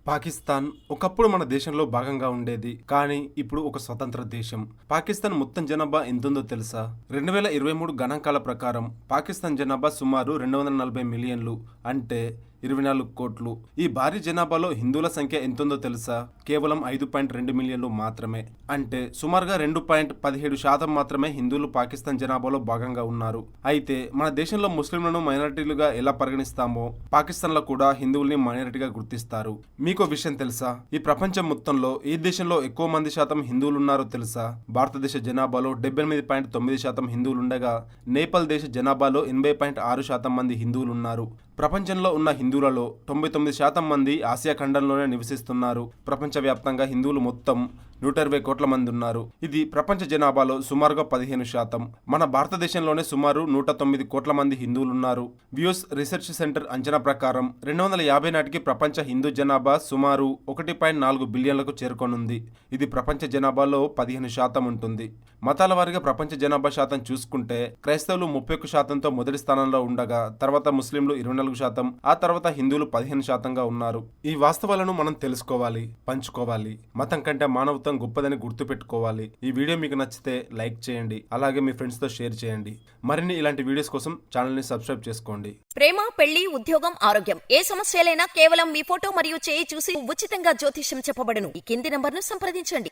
పాకిస్తాన్ ఒకప్పుడు మన దేశంలో భాగంగా ఉండేది. కానీ ఇప్పుడు ఒక స్వతంత్ర దేశం. పాకిస్తాన్ మొత్తం జనాభా ఎంతుందో తెలుసా? 2023 గణాంకాల ప్రకారం పాకిస్తాన్ జనాభా సుమారు 240 మిలియన్లు, అంటే 24 కోట్లు. ఈ భారీ జనాభాలో హిందువుల సంఖ్య ఎంతుందో తెలుసా? కేవలం 5.2 మిలియన్లు మాత్రమే. అంటే సుమారుగా 2.17% మాత్రమే హిందువులు పాకిస్తాన్ జనాభాలో భాగంగా ఉన్నారు. అయితే మన దేశంలో ముస్లింలను మైనారిటీలుగా ఎలా పరిగణిస్తామో పాకిస్తాన్లో కూడా హిందువుల్ని మైనారిటీగా గుర్తిస్తారు. మీకో విషయం తెలుసా? ఈ ప్రపంచం మొత్తంలో ఏ దేశంలో ఎక్కువ మంది శాతం హిందువులు ఉన్నారో తెలుసా? భారతదేశ జనాభాలో 78.9% హిందువులుండగా నేపాల్ దేశ జనాభాలో 80.6% మంది హిందువులున్నారు. ప్రపంచంలో ఉన్న హిందువులలో 99% మంది ఆసియా ఖండంలోనే నివసిస్తున్నారు. ప్రపంచవ్యాప్తంగా హిందువులు మొత్తం 120 కోట్ల మంది ఉన్నారు. ఇది ప్రపంచ జనాభాలో సుమారుగా 15%. మన భారతదేశంలోనే సుమారు 109 కోట్ల మంది హిందువులున్నారు. వ్యూస్ రీసెర్చ్ సెంటర్ అంచనా ప్రకారం 2050 నాటికి ప్రపంచ హిందూ జనాభా సుమారు 1.4 బిలియన్లకు చేరుకోనుంది. ఇది ప్రపంచ జనాభాలో 15% ఉంటుంది. మతాల వారీగా ప్రపంచ జనాభా శాతం చూసుకుంటే క్రైస్తవులు 31%తో మొదటి స్థానంలో ఉండగా తర్వాత ముస్లింలు 24%, ఆ తర్వాత హిందువులు 15%గా ఉన్నారు. ఈ వాస్తవాలను మనం తెలుసుకోవాలి, పంచుకోవాలి. మతం కంటే మానవత్వం గొప్పదని గుర్తుపెట్టుకోవాలి. ఈ వీడియో మీకు నచ్చితే లైక్ చేయండి, అలాగే మీ ఫ్రెండ్స్ తో షేర్ చేయండి. మరిన్ని ఇలాంటి వీడియోస్ కోసం ఛానల్ ని సబ్స్క్రైబ్ చేసుకోండి. ప్రేమ, పెళ్లి, ఉద్యోగం, ఆరోగ్యం ఏ సమస్యలైనా కేవలం మీ ఫోటో మరియు చేయి చూసి ఉచితంగా జ్యోతిష్యం చెప్పబడును. ఈ కింది నంబర్ను సంప్రదించండి.